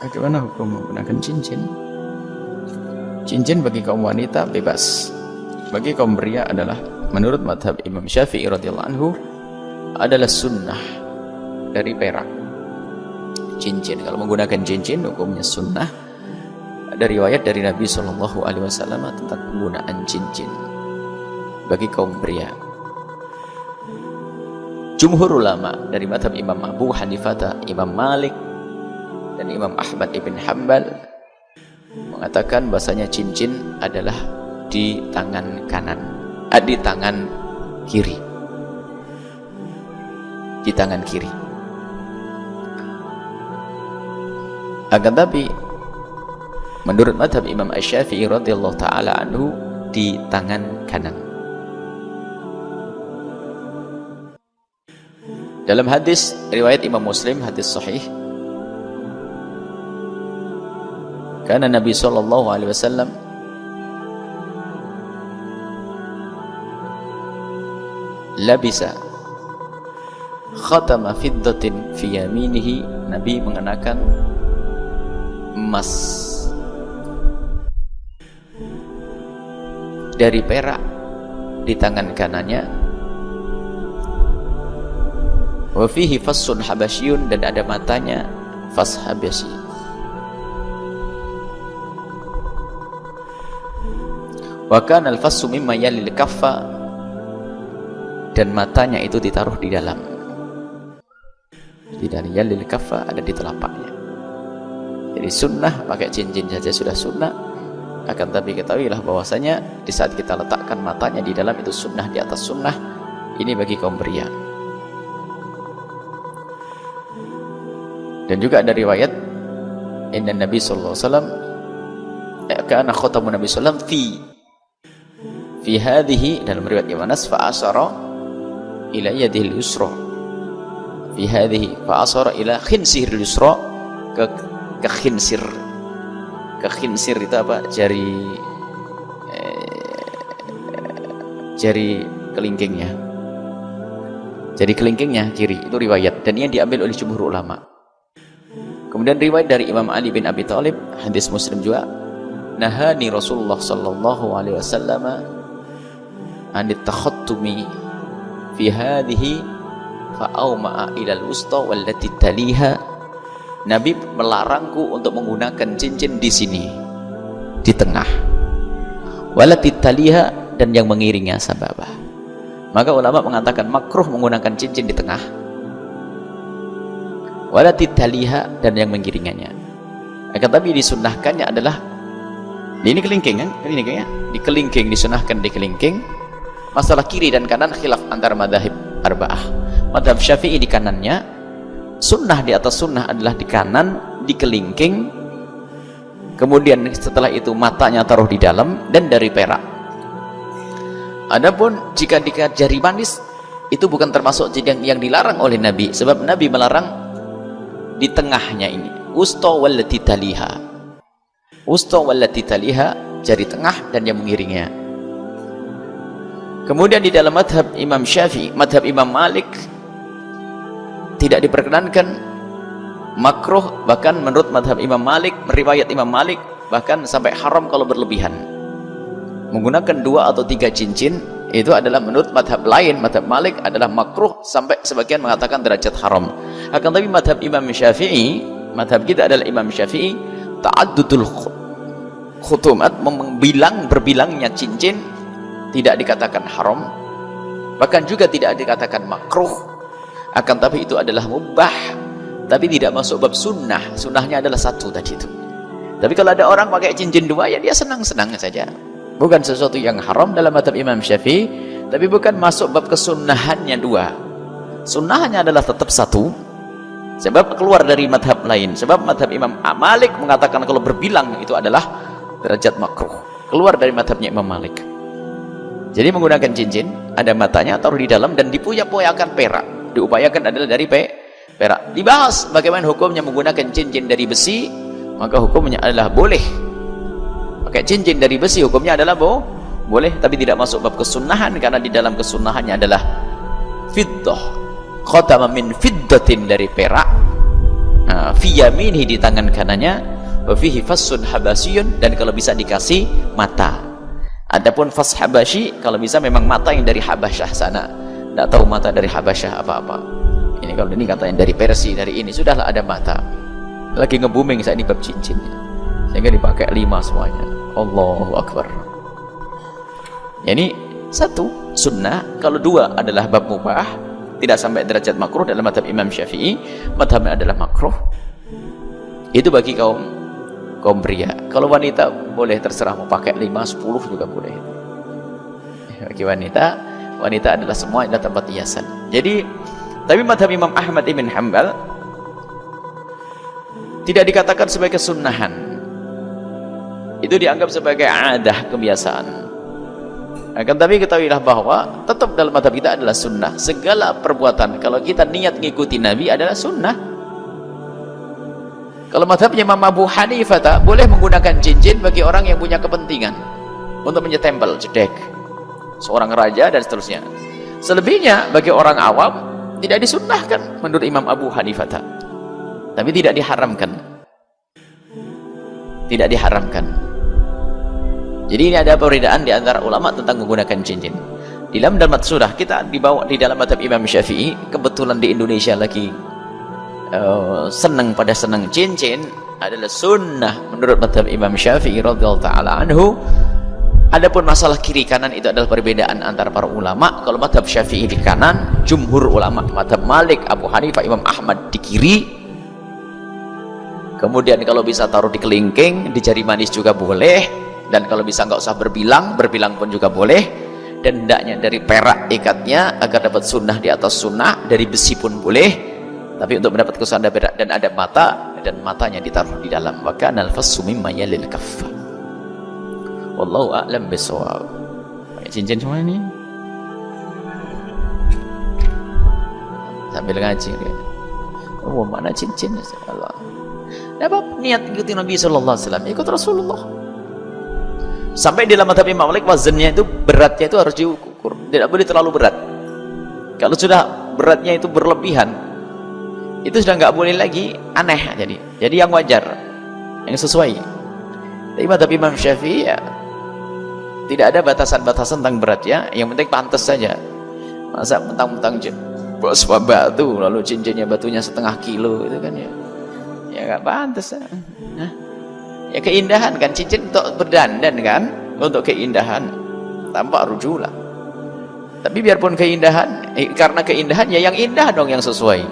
Bagaimana hukum menggunakan cincin? Cincin bagi kaum wanita bebas. Bagi kaum pria adalah menurut madhab Imam Syafi'i radhiyallahu anhu adalah sunnah dari perak. Cincin, kalau menggunakan cincin hukumnya sunnah. Ada riwayat dari Nabi Shallallahu Alaihi Wasallam tentang penggunaan cincin bagi kaum pria. Jumhur ulama dari madhab Imam Abu Hanifah, Imam Malik, dan Imam Ahmad ibn Hanbal mengatakan bahasanya cincin adalah di tangan kanan, di tangan kiri, di tangan kiri. Akan tapi menurut madhab Imam Asy-Syafi'i radhiyallahu taala anhu di tangan kanan. Dalam hadis riwayat Imam Muslim, hadis sahih, karena Nabi sallallahu alaihi wasallam labisa khatama fiddatin fi yaminihi, Nabi mengenakan emas dari perak di tangan kanannya. Wa fihi fassun habasyun, dan ada matanya fas habasyi. Wa kana al-fassu mimma yalil kaffa, dan matanya itu ditaruh di dalam. Tidak yalil kaffa, ada di telapaknya. Jadi sunnah pakai cincin saja sudah sunnah. Akan tapi ketahuilah bahwasanya di saat kita letakkan matanya di dalam itu sunnah di atas sunnah. Ini bagi kaum pria. Dan juga ada riwayat inna Nabi sallallahu alaihi wasallam kana khatamun Nabi sallallahu alaihi wasallam fi hadhihi, dalam riwayat Ibnu Anas, fa asara ila yadihi al-yusra fi hadhihi fa asara ila khinsir al-yusra, ke khinsir. Ke khinsir itu apa? Jari kelingkingnya. Jari kelingkingnya kiri, itu riwayat, dan ini diambil oleh jumhur ulama. Kemudian riwayat dari Imam Ali bin Abi Thalib, hadis Muslim juga, nahani Rasulullah sallallahu alaihi wasallam anit takhattumi fi hadhihi fa awma'a ila al-wusta wallati taliha. Nabi melarangku untuk menggunakan cincin di sini, di tengah, wallati taliha, dan yang mengiringnya sababah. Maka ulama mengatakan makruh menggunakan cincin di tengah, walati taliha, dan yang mengiringannya. Akan tapi disunnahkannya adalah ini kelingking kan? Kelingkingnya di kelingking, disunahkan di kelingking. Masalah kiri dan kanan khilaf antara madhab arba'ah. Madhab Syafi'i di kanannya, sunnah di atas sunnah adalah di kanan, di kelingking. Kemudian setelah itu matanya taruh di dalam dan dari perak. Adapun jika dikat jari manis, itu bukan termasuk yang dilarang oleh Nabi, sebab Nabi melarang di tengahnya ini, usta wallati taliha, usta wallati taliha, jari tengah dan yang mengiringnya. Kemudian di dalam madhab Imam Syafi'i, madhab Imam Malik, tidak diperkenankan, makruh, bahkan menurut madhab Imam Malik, riwayat Imam Malik, bahkan sampai haram kalau berlebihan. Menggunakan 2 atau 3 cincin itu adalah menurut madhab lain, madhab Malik adalah makruh, sampai sebagian mengatakan derajat haram. Akan tapi madhab Imam Syafi'i, madhab kita adalah Imam Syafi'i, ta'addudul khutumat, berbilangnya cincin tidak dikatakan haram, bahkan juga tidak dikatakan makruh. Akan tapi itu adalah mubah, tapi tidak masuk bab sunnah. Sunnahnya adalah 1 tadi itu. Tapi kalau ada orang pakai cincin 2, ya dia senang-senang saja, bukan sesuatu yang haram dalam madhab Imam Syafi'i, tapi bukan masuk bab kesunnahannya 2. Sunnahnya adalah tetap 1, sebab keluar dari madhab lain. Sebab madhab Imam Malik mengatakan kalau berbilang itu adalah derajat makruh, keluar dari madhabnya Imam Malik. Jadi menggunakan cincin, ada matanya taruh di dalam dan dipuya-puyakan perak, diupayakan adalah dari perak. Dibahas bagaimana hukumnya menggunakan cincin dari besi, maka hukumnya adalah boleh. Pakai cincin dari besi hukumnya adalah boleh, tapi tidak masuk bab kesunahan, karena di dalam kesunahannya adalah fiddah, khatama min fiddatin, dari perak. Nah, fi yaminihi di tangan kanannya, wa fihi fassun habasyun, dan kalau bisa dikasih mata. Adapun fas habasyi kalau bisa memang mata yang dari Habasyah sana, tidak tahu mata dari Habasyah apa-apa. Ini kalau ini katanya dari Persia, dari ini sudahlah ada mata. Lagi nge-booming saat ini bab cincinnya, sehingga dipakai 5 semuanya. Allahu Akbar. Ini satu sunnah, kalau 2 adalah bab mubah, tidak sampai derajat makruh dalam mazhab Imam Syafi'i. Mazhabnya adalah makruh. Itu bagi kaum pria. Kalau wanita boleh terserah mau pakai 5, 10 juga boleh. Bagi wanita adalah semua adalah tempat hiasan. Jadi, tapi mazhab Imam Ahmad ibn Hanbal tidak dikatakan sebagai sunnahan. Itu dianggap sebagai adah, kebiasaan. Akan tapi ketahuilah bahwa tetap dalam mazhab kita adalah sunnah. Segala perbuatan kalau kita niat ngikuti Nabi adalah sunnah. Kalau mazhabnya Imam Abu Hanifah boleh menggunakan cincin bagi orang yang punya kepentingan untuk menyetempel jedek seorang raja dan seterusnya. Selebihnya bagi orang awam tidak disunnahkan menurut Imam Abu Hanifah, tapi tidak diharamkan. Tidak diharamkan. Jadi ini ada perbedaan di antara ulama tentang menggunakan cincin. Di dalam sudah kita dibawa di dalam mazhab Imam Syafi'i, kebetulan di Indonesia lagi senang pada senang cincin, adalah sunnah menurut mazhab Imam Syafi'i radhiyallahu taala anhu. Adapun masalah kiri kanan itu adalah perbedaan antara para ulama. Kalau mazhab Syafi'i di kanan, jumhur ulama mazhab Malik, Abu Hanifah, Imam Ahmad di kiri. Kemudian kalau bisa taruh di kelingking, di jari manis juga boleh, dan kalau bisa nggak usah berbilang pun juga boleh. Dan hendaknya dari perak ikatnya agar dapat sunnah di atas sunnah, dari besi pun boleh. Tapi untuk mendapat kesusahan dan ada mata, dan matanya ditaruh di dalam. Wa kana al-fassu mimma yalil kaffa. Wallahu a'lam bissawab. Cincin semua ini sambil ngaji ya. Oh, mana cincin? Allah. Dapat niat ikuti Nabi sallallahu alaihi wasallam, ikut Rasulullah. Sampai di dalam mazhab Imam Malik wazannya itu, beratnya itu harus diukur, tidak boleh terlalu berat. Kalau sudah beratnya itu berlebihan, itu sudah nggak boleh lagi, aneh jadi yang wajar, yang sesuai. Tapi mazhab Imam Syafi'i ya, tidak ada batasan-batasan tentang beratnya, yang penting pantas saja. Masa mentang-mentang bos batu lalu cincinnya batunya 1/2 kilo itu kan ya nggak pantas. Ya keindahan kan, cincin untuk berdandan kan, untuk keindahan tanpa rujula. Tapi biarpun keindahan, karena keindahan ya yang indah dong, yang sesuai.